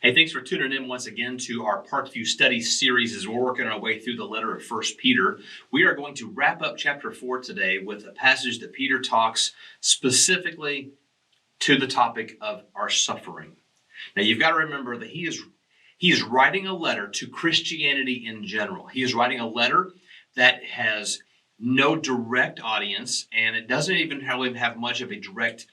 Hey, thanks for tuning in once again to our Parkview study series as we're working our way through the letter of 1 Peter. We are going to wrap up chapter 4 today with a passage that Peter talks specifically to the topic of our suffering. Now, you've got to remember that he is writing a letter to Christianity in general. He is writing a letter that has no direct audience, and it doesn't even have much of a direct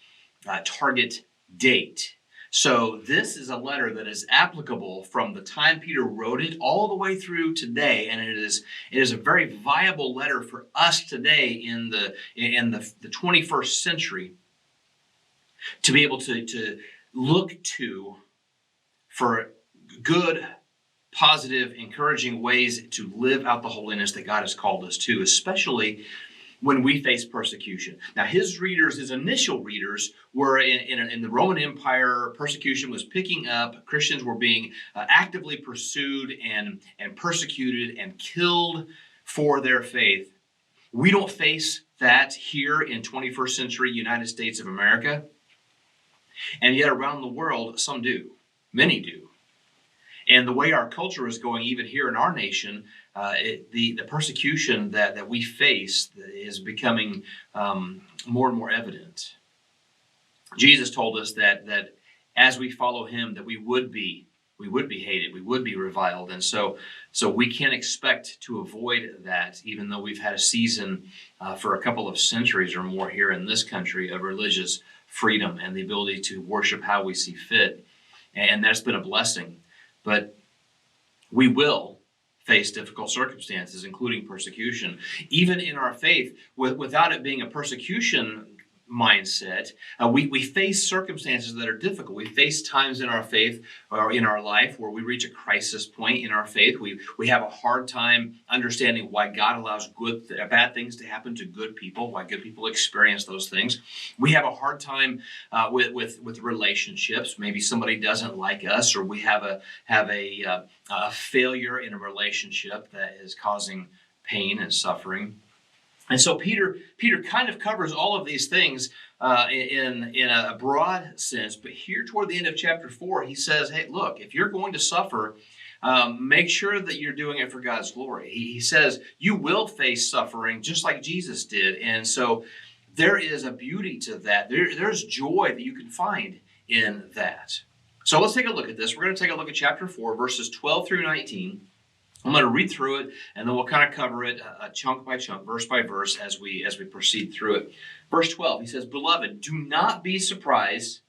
target date. So this is a letter that is applicable from the time Peter wrote it all the way through today, and it is a very viable letter for us today in the 21st century to be able to look to for good, positive, encouraging ways to live out the holiness that God has called us to, especially when we face persecution. Now, his initial readers were in the Roman Empire. Persecution was picking up. Christians were being actively pursued and persecuted and killed for their faith. We don't face that here in 21st century United States of America. And yet around the world, some do. Many do. And the way our culture is going, even here in our nation, the persecution that we face is becoming more and more evident. Jesus told us that as we follow him, that we would be hated, we would be reviled, and so we can't expect to avoid that, even though we've had a season for a couple of centuries or more here in this country of religious freedom and the ability to worship how we see fit, and that's been a blessing. But we will face difficult circumstances, including persecution. Even in our faith, without it being a persecution mindset, we face circumstances that are difficult. We face times in our faith or in our life where we reach a crisis point in our faith. We have a hard time understanding why God allows bad things to happen to good people, why good people experience those things. We have a hard time with relationships. Maybe somebody doesn't like us, or we have a failure in a relationship that is causing pain and suffering. And so Peter kind of covers all of these things in a broad sense. But here toward the end of chapter 4, he says, hey, look, if you're going to suffer, make sure that you're doing it for God's glory. He says you will face suffering just like Jesus did. And so there is a beauty to that. There's joy that you can find in that. So let's take a look at this. We're going to take a look at chapter 4, verses 12 through 19. I'm going to read through it, and then we'll kind of cover it chunk by chunk, verse by verse, as we proceed through it. Verse 12, he says, "Beloved, do not be surprised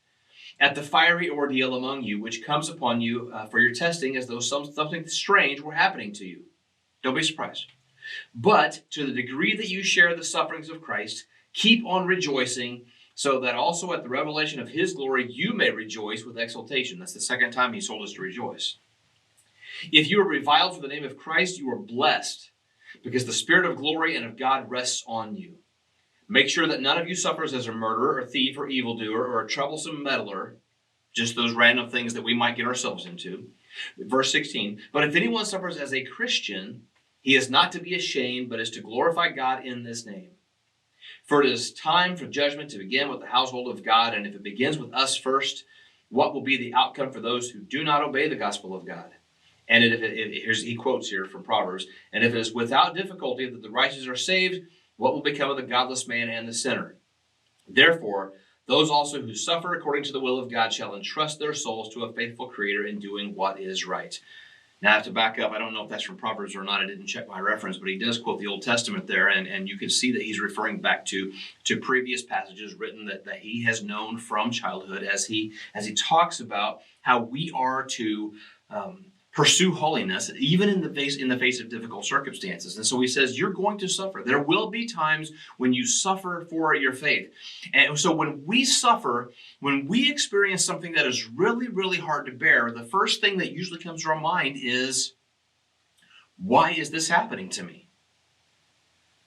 at the fiery ordeal among you, which comes upon you for your testing, as though something strange were happening to you. Don't be surprised. But to the degree that you share the sufferings of Christ, keep on rejoicing, so that also at the revelation of his glory you may rejoice with exultation." That's the second time he's told us to rejoice. "If you are reviled for the name of Christ, you are blessed, because the Spirit of glory and of God rests on you. Make sure that none of you suffers as a murderer, or thief, or evildoer, or a troublesome meddler," just those random things that we might get ourselves into. Verse 16, "But if anyone suffers as a Christian, he is not to be ashamed, but is to glorify God in this name. For it is time for judgment to begin with the household of God, and if it begins with us first, what will be the outcome for those who do not obey the gospel of God? And he quotes here from Proverbs, "And if it is without difficulty that the righteous are saved, what will become of the godless man and the sinner? Therefore, those also who suffer according to the will of God shall entrust their souls to a faithful Creator in doing what is right." Now, I have to back up. I don't know if that's from Proverbs or not. I didn't check my reference, but he does quote the Old Testament there, and you can see that he's referring back to previous passages written that he has known from childhood as he talks about how we are to pursue holiness, even in the face of difficult circumstances. And so he says, you're going to suffer. There will be times when you suffer for your faith. And so when we suffer, when we experience something that is really, really hard to bear, the first thing that usually comes to our mind is, why is this happening to me?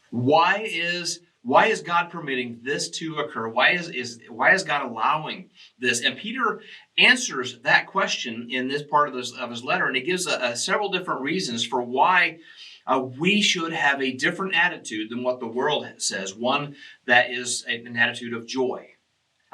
Why is God permitting this to occur? Why is God allowing this? And Peter answers that question in this part of his letter, and he gives several different reasons for why we should have a different attitude than what the world says. One that is an attitude of joy.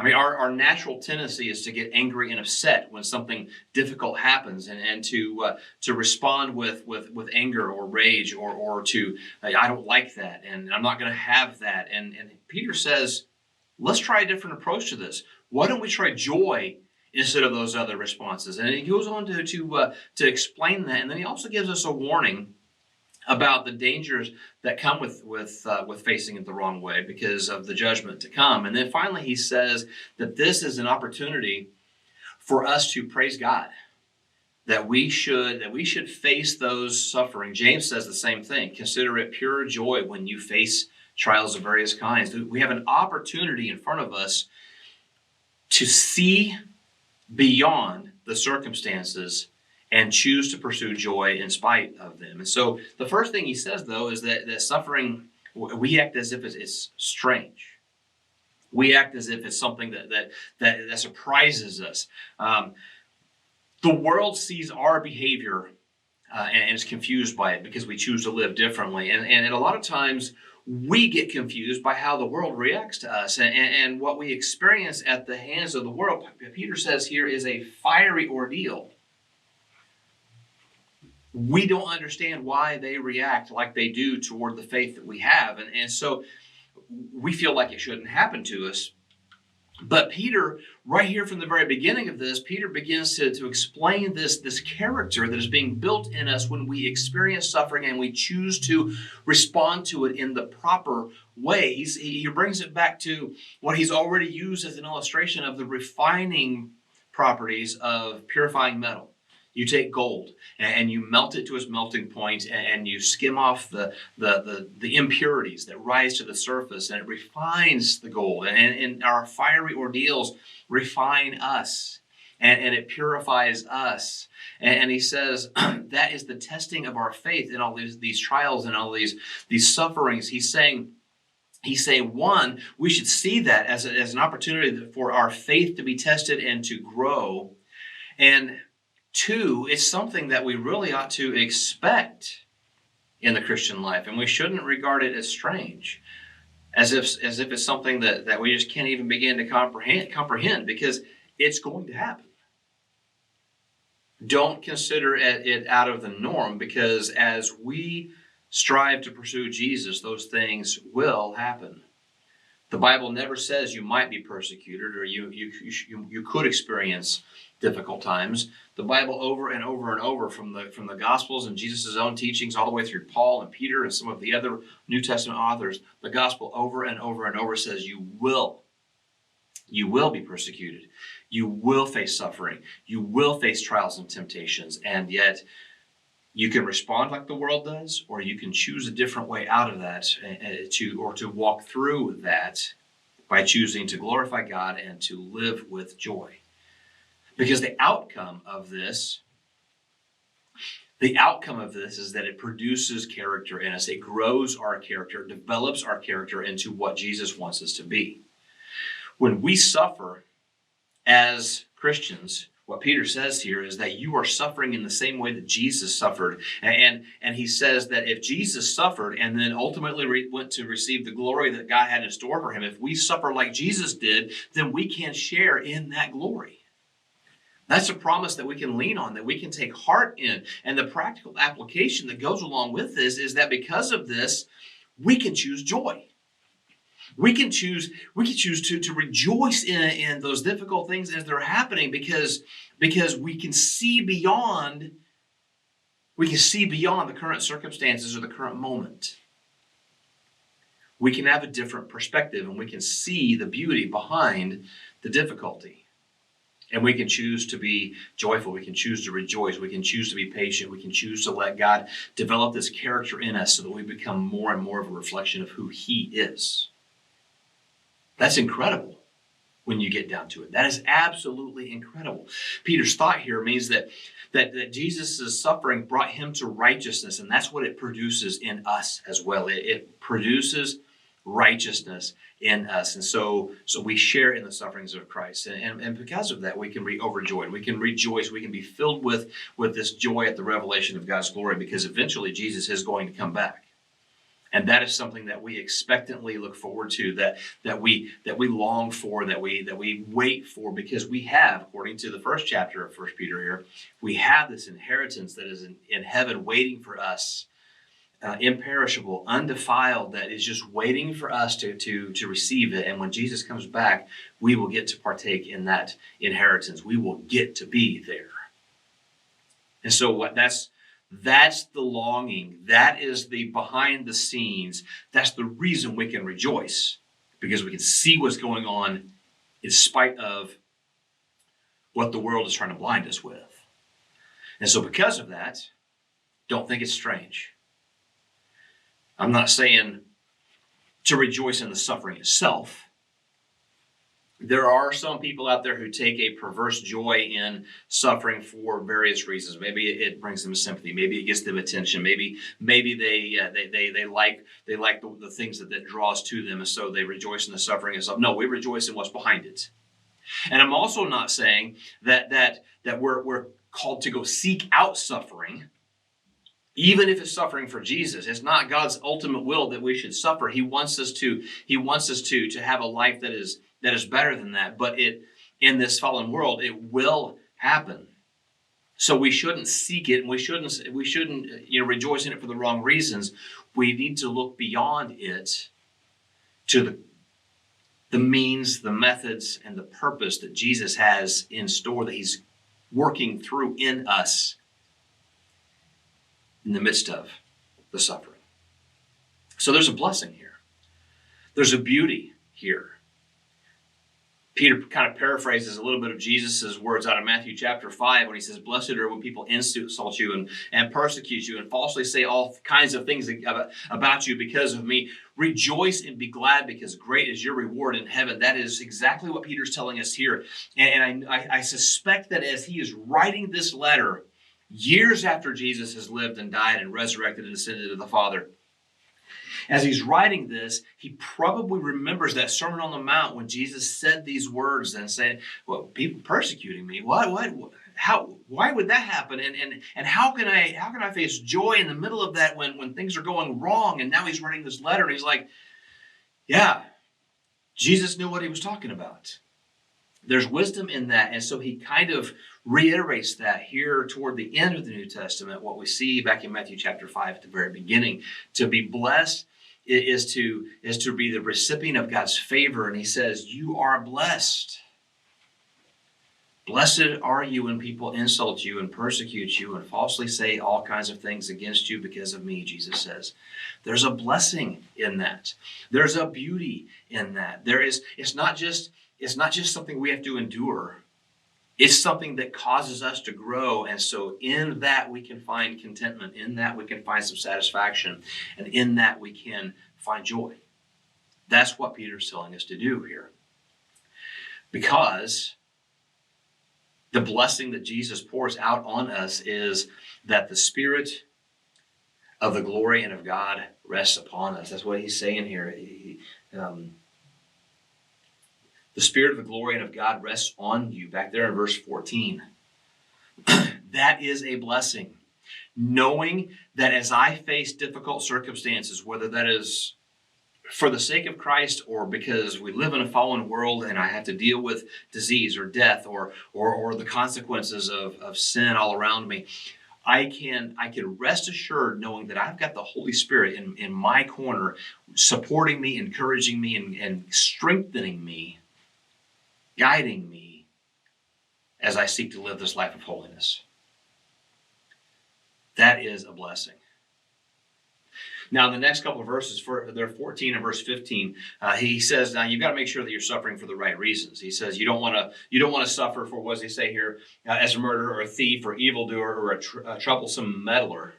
I mean, our natural tendency is to get angry and upset when something difficult happens, and to respond with anger or rage, or to, I don't like that, and I'm not going to have that. And Peter says, let's try a different approach to this. Why don't we try joy instead of those other responses? And he goes on to explain that, and then he also gives us a warning about the dangers that come with facing it the wrong way because of the judgment to come. And then finally he says that this is an opportunity for us to praise God, that we should face those suffering. James says the same thing. Consider it pure joy when you face trials of various kinds. We have an opportunity in front of us to see beyond the circumstances and choose to pursue joy in spite of them. And so the first thing he says, though, is that suffering, we act as if it's strange. We act as if it's something that surprises us. The world sees our behavior and is confused by it because we choose to live differently. And a lot of times we get confused by how the world reacts to us. And what we experience at the hands of the world, Peter says here, is a fiery ordeal. We don't understand why they react like they do toward the faith that we have. And so we feel like it shouldn't happen to us. But Peter, right here from the very beginning of this, Peter begins to explain this character that is being built in us when we experience suffering and we choose to respond to it in the proper way. He brings it back to what he's already used as an illustration of the refining properties of purifying metal. You take gold and you melt it to its melting point, and you skim off the impurities that rise to the surface, and it refines the gold. And our fiery ordeals refine us, and it purifies us. And he says that is the testing of our faith in all these trials and all these sufferings. He's saying, one, we should see that as an opportunity for our faith to be tested and to grow. And two, it's something that we really ought to expect in the Christian life, and we shouldn't regard it as strange, as if it's something that we just can't even begin to comprehend, because it's going to happen. Don't consider it out of the norm, because as we strive to pursue Jesus, those things will happen. The Bible never says you might be persecuted or you could experience difficult times. The Bible over and over and over, from the Gospels and Jesus' own teachings all the way through Paul and Peter and some of the other New Testament authors, the Gospel over and over and over says you will be persecuted. You will face suffering. You will face trials and temptations. And yet you can respond like the world does, or you can choose a different way out of that, to walk through that by choosing to glorify God and to live with joy. Because the outcome of this is that it produces character in us. It grows our character, develops our character into what Jesus wants us to be. When we suffer as Christians, what Peter says here is that you are suffering in the same way that Jesus suffered. And he says that if Jesus suffered and then ultimately went to receive the glory that God had in store for him, if we suffer like Jesus did, then we can share in that glory. That's a promise that we can lean on, that we can take heart in. And the practical application that goes along with this is that because of this, we can choose joy. We can choose to rejoice in those difficult things as they're happening, because we can see beyond the current circumstances or the current moment. We can have a different perspective, and we can see the beauty behind the difficulty. And we can choose to be joyful. We can choose to rejoice. We can choose to be patient. We can choose to let God develop this character in us so that we become more and more of a reflection of who He is. That's incredible when you get down to it. That is absolutely incredible. Peter's thought here means that Jesus' suffering brought him to righteousness, and that's what it produces in us as well. It produces righteousness in us. And so we share in the sufferings of Christ. And because of that, we can be overjoyed. We can rejoice. We can be filled with this joy at the revelation of God's glory, because eventually Jesus is going to come back. And that is something that we expectantly look forward to, that we long for, that we wait for, because we have, according to the first chapter of 1 Peter here, we have this inheritance that is in heaven waiting for us, imperishable, undefiled, that is just waiting for us to receive it. And when Jesus comes back, we will get to partake in that inheritance. We will get to be there. And so that's the longing. That is the behind the scenes. That's the reason we can rejoice, because we can see what's going on in spite of what the world is trying to blind us with. And so because of that, don't think it's strange. I'm not saying to rejoice in the suffering itself. There are some people out there who take a perverse joy in suffering for various reasons. Maybe it brings them sympathy. Maybe it gets them attention. Maybe they like the things that draws to them, and so they rejoice in the suffering and stuff. No, we rejoice in what's behind it. And I'm also not saying that we're called to go seek out suffering, even if it's suffering for Jesus. It's not God's ultimate will that we should suffer. He wants us to have a life that is better than that. But in this fallen world, it will happen. So we shouldn't seek it, and we shouldn't rejoice in it for the wrong reasons. We need to look beyond it to the means, the methods, and the purpose that Jesus has in store, that he's working through in us in the midst of the suffering. So there's a blessing here. There's a beauty here. Peter kind of paraphrases a little bit of Jesus' words out of Matthew chapter 5 when he says, "Blessed are when people insult you and persecute you and falsely say all kinds of things about you because of me. Rejoice and be glad, because great is your reward in heaven." That is exactly what Peter's telling us here. And I suspect that as he is writing this letter, years after Jesus has lived and died and resurrected and ascended to the Father, as he's writing this, he probably remembers that Sermon on the Mount when Jesus said these words and said, "Well, people persecuting me. Why would that happen? And how can I face joy in the middle of that when things are going wrong?" And now he's writing this letter, and he's like, yeah, Jesus knew what he was talking about. There's wisdom in that. And so he kind of reiterates that here toward the end of the New Testament, what we see back in Matthew chapter 5 at the very beginning. To be blessed is to be the recipient of God's favor. And he says, you are blessed. Blessed are you when people insult you and persecute you and falsely say all kinds of things against you because of me, Jesus says. There's a blessing in that. There's a beauty in that. It's not just something we have to endure. It's something that causes us to grow. And so in that we can find contentment. In that we can find some satisfaction. And in that we can find joy. That's what Peter's telling us to do here. Because the blessing that Jesus pours out on us is that the Spirit of the glory and of God rests upon us. That's what he's saying here. The Spirit of the glory and of God rests on you, back there in verse 14. That is a blessing. Knowing that as I face difficult circumstances, whether that is for the sake of Christ or because we live in a fallen world and I have to deal with disease or death or the consequences of sin all around me, I can rest assured knowing that I've got the Holy Spirit in my corner, supporting me, encouraging me, and strengthening me, guiding me as I seek to live this life of holiness. That is a blessing. Now, in the next couple of verses, they're 14 and verse 15, he says, now you've got to make sure that you're suffering for the right reasons. He says you don't want to suffer for, what does he say here, as a murderer or a thief or evildoer or a troublesome meddler.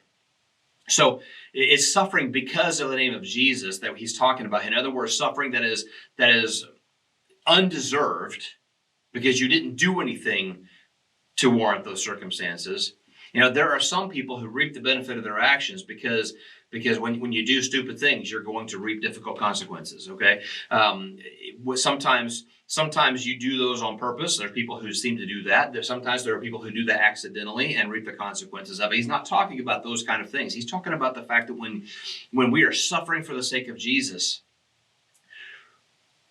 So it's suffering because of the name of Jesus that he's talking about. In other words, suffering that is undeserved because you didn't do anything to warrant those circumstances. You know, there are some people who reap the benefit of their actions because Because when you do stupid things, you're going to reap difficult consequences, okay? Sometimes you do those on purpose. There's people who seem to do that. Sometimes there are people who do that accidentally and reap the consequences of it. He's not talking about those kind of things. He's talking about the fact that when we are suffering for the sake of Jesus,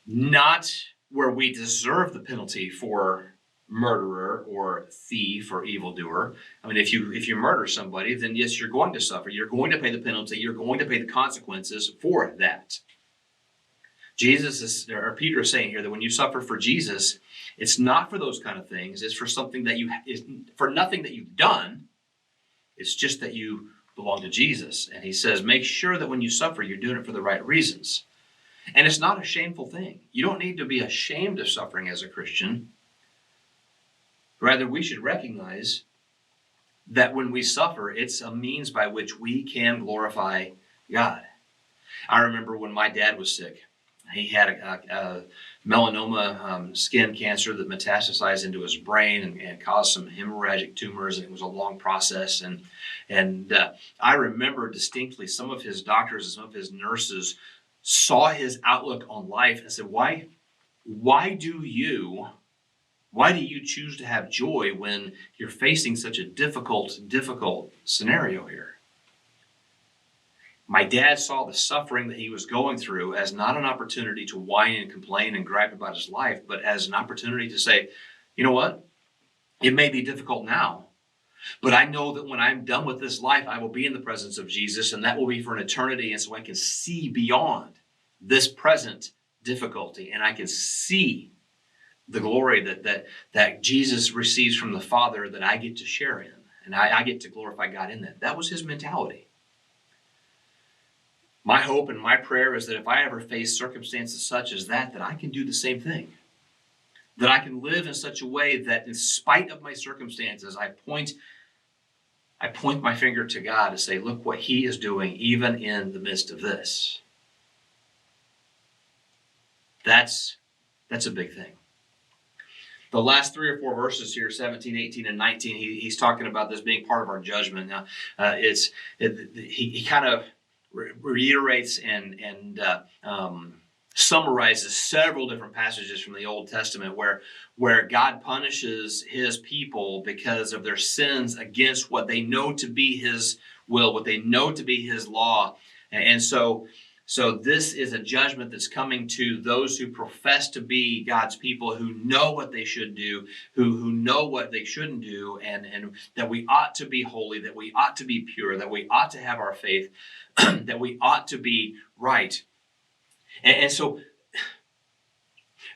not where we deserve the penalty for murderer or thief or evildoer. I mean, if you murder somebody, then yes, you're going to suffer. You're going to pay the penalty. You're going to pay the consequences for that. Peter is saying here that when you suffer for Jesus, it's not for those kind of things. It's for something that for nothing that you've done. It's just that you belong to Jesus. And he says, make sure that when you suffer, you're doing it for the right reasons. And it's not a shameful thing. You don't need to be ashamed of suffering as a Christian. Rather, we should recognize that when we suffer, it's a means by which we can glorify God. I remember when my dad was sick. He had a melanoma skin cancer that metastasized into his brain and caused some hemorrhagic tumors, and it was a long process. And I remember distinctly some of his doctors and some of his nurses saw his outlook on life and said, why do you choose to have joy when you're facing such a difficult scenario here? My dad saw the suffering that he was going through as not an opportunity to whine and complain and gripe about his life, but as an opportunity to say, you know what? It may be difficult now, but I know that when I'm done with this life, I will be in the presence of Jesus, and that will be for an eternity. And so I can see beyond this present difficulty, and I can see the glory that Jesus receives from the Father that I get to share in, and I get to glorify God in that. That was his mentality. My hope and my prayer is that if I ever face circumstances such as that I can do the same thing. That I can live in such a way that in spite of my circumstances, I point my finger to God and say, look what he is doing even in the midst of this. That's a big thing. The last 3 or 4 verses here, 17, 18, and 19, he's talking about this being part of our judgment. Now, he kind of reiterates and summarizes several different passages from the Old Testament where God punishes his people because of their sins against what they know to be his will, what they know to be his law. And so this is a judgment that's coming to those who profess to be God's people, who know what they should do, who know what they shouldn't do, and that we ought to be holy, that we ought to be pure, that we ought to have our faith, that we ought to be right. And so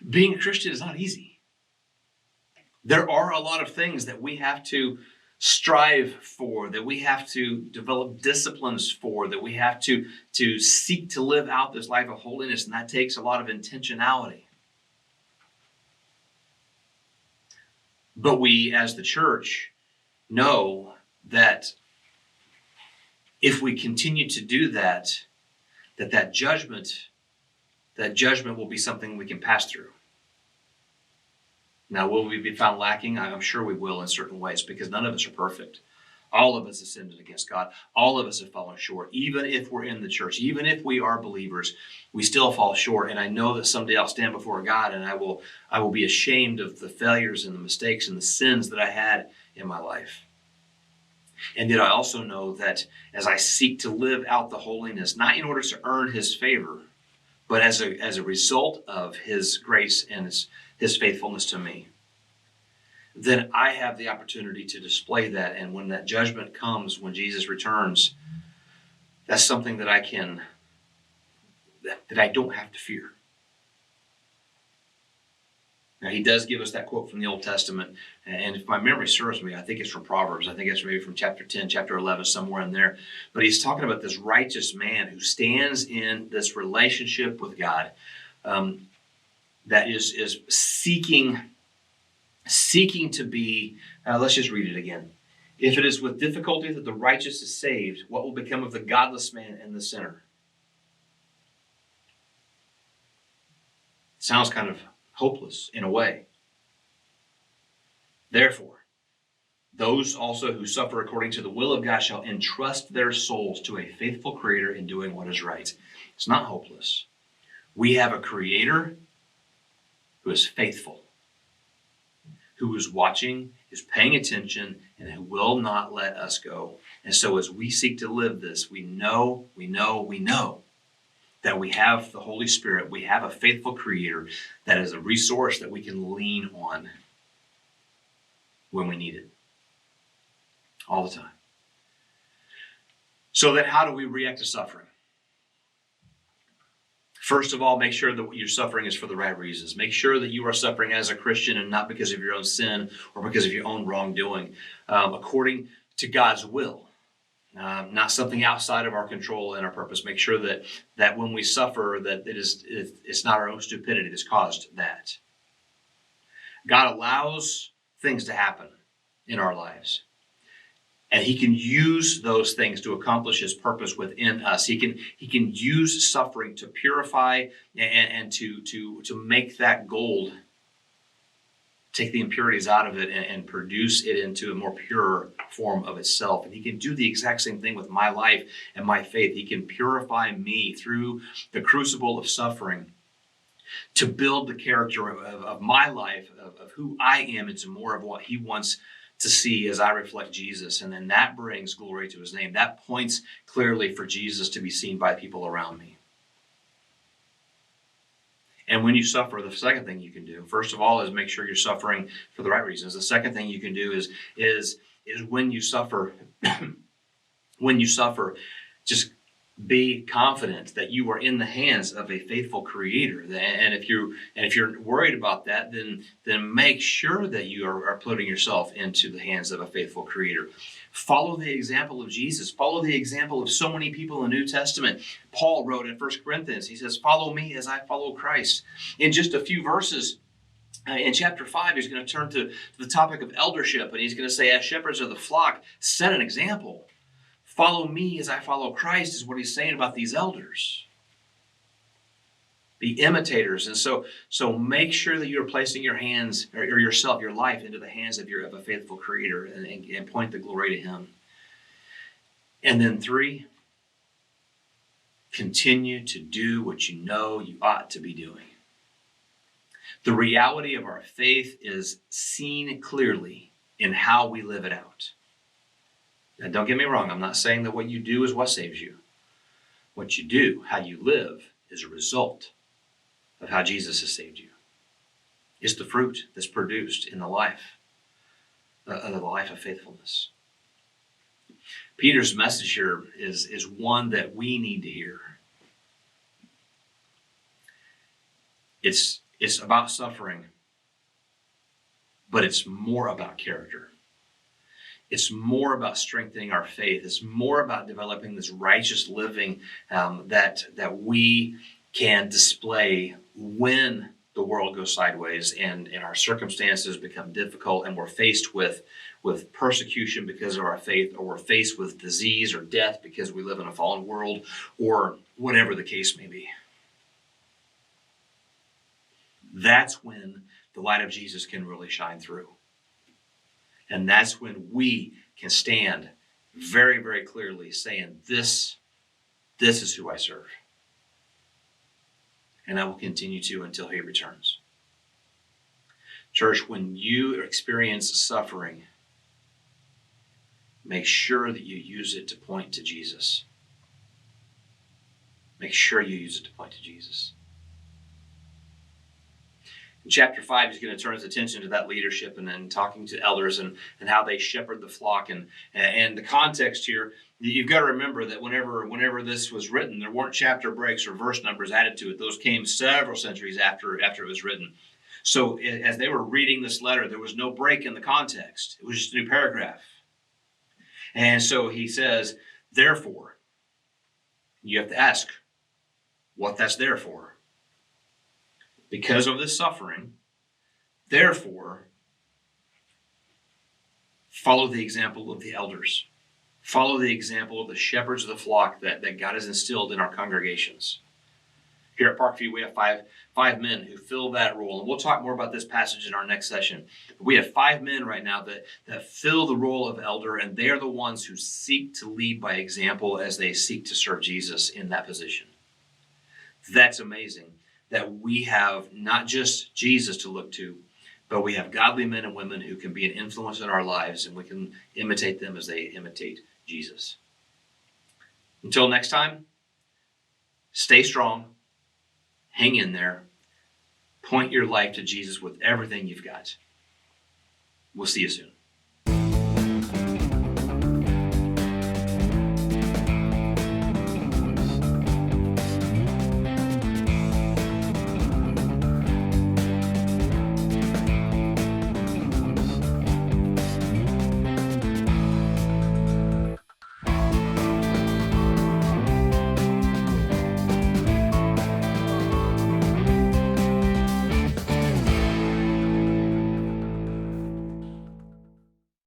being a Christian is not easy. There are a lot of things that we have to strive for, that we have to develop disciplines for, that we have to seek to live out this life of holiness, and that takes a lot of intentionality. But we, as the church, know that if we continue to do that judgment will be something we can pass through. Now, will we be found lacking? I'm sure we will in certain ways, because none of us are perfect. All of us have sinned against God. All of us have fallen short. Even if we're in the church, even if we are believers, we still fall short. And I know that someday I'll stand before God and I will be ashamed of the failures and the mistakes and the sins that I had in my life. And yet I also know that as I seek to live out the holiness, not in order to earn his favor, but as a result of his grace and his faithfulness to me, then I have the opportunity to display that. And when that judgment comes, when Jesus returns, that's something that I don't have to fear. Now, he does give us that quote from the Old Testament, and if my memory serves me, I think it's from Proverbs. I think it's maybe from chapter 10, chapter 11, somewhere in there. But he's talking about this righteous man who stands in this relationship with God, that is seeking to be, let's just read it again. If it is with difficulty that the righteous is saved, what will become of the godless man and the sinner? Sounds kind of hopeless in a way. Therefore, Those also who suffer according to the will of God shall entrust their souls to a faithful Creator in doing what is right. It's not hopeless. We have a Creator who is faithful, who is watching, is paying attention, and who will not let us go. And so as we seek to live this, we know that we have the Holy Spirit, we have a faithful Creator that is a resource that we can lean on when we need it. All the time. So then how do we react to suffering? First of all, make sure that what you're suffering is for the right reasons. Make sure that you are suffering as a Christian and not because of your own sin or because of your own wrongdoing, according to God's will. Not something outside of our control and our purpose. Make sure that when we suffer, that it's not our own stupidity that's caused that. God allows things to happen in our lives. And he can use those things to accomplish his purpose within us. He can use suffering to purify and to make that gold, take the impurities out of it and produce it into a more pure form of itself. And he can do the exact same thing with my life and my faith. He can purify me through the crucible of suffering to build the character of my life, of who I am, into more of what he wants to see as I reflect Jesus. And then that brings glory to his name. That points clearly for Jesus to be seen by people around me. And when you suffer, the second thing you can do, first of all, is make sure you're suffering for the right reasons. The second thing you can do is when you suffer, just be confident that you are in the hands of a faithful Creator. And if you're worried about that, then make sure that you are putting yourself into the hands of a faithful Creator. Follow the example of Jesus. Follow the example of so many people in the New Testament. Paul wrote in 1 Corinthians, he says, "Follow me as I follow Christ." In just a few verses, in chapter 5, he's going to turn to the topic of eldership, and he's going to say, as shepherds of the flock, set an example. Follow me as I follow Christ is what he's saying about these elders. Be imitators. And so make sure that you're placing your hands or yourself, your life, into the hands of a faithful Creator and point the glory to him. And then 3, continue to do what you know you ought to be doing. The reality of our faith is seen clearly in how we live it out. Now, don't get me wrong. I'm not saying that what you do is what saves you. What you do, how you live, is a result of how Jesus has saved you. It's the fruit that's produced in the life of faithfulness. Peter's message here is one that we need to hear. It's about suffering, but it's more about character. It's more about strengthening our faith. It's more about developing this righteous living that we can display when the world goes sideways and our circumstances become difficult and we're faced with persecution because of our faith, or we're faced with disease or death because we live in a fallen world, or whatever the case may be. That's when the light of Jesus can really shine through. And that's when we can stand very, very clearly saying, this is who I serve. And I will continue to until he returns. Church, when you experience suffering, make sure that you use it to point to Jesus. Make sure you use it to point to Jesus. In chapter 5, he's going to turn his attention to that leadership and then talking to elders and how they shepherd the flock. And the context here, you've got to remember that whenever this was written, there weren't chapter breaks or verse numbers added to it. Those came several centuries after it was written. So as they were reading this letter, there was no break in the context. It was just a new paragraph. And so he says, therefore, you have to ask what that's there for. Because of this suffering, therefore, follow the example of the elders. Follow the example of the shepherds of the flock that God has instilled in our congregations. Here at Parkview, we have five men who fill that role. And we'll talk more about this passage in our next session. We have 5 men right now that fill the role of elder, and they are the ones who seek to lead by example as they seek to serve Jesus in that position. That's amazing that we have not just Jesus to look to, but we have godly men and women who can be an influence in our lives, and we can imitate them as they imitate Jesus. Until next time, stay strong. Hang in there. Point your life to Jesus with everything you've got. We'll see you soon.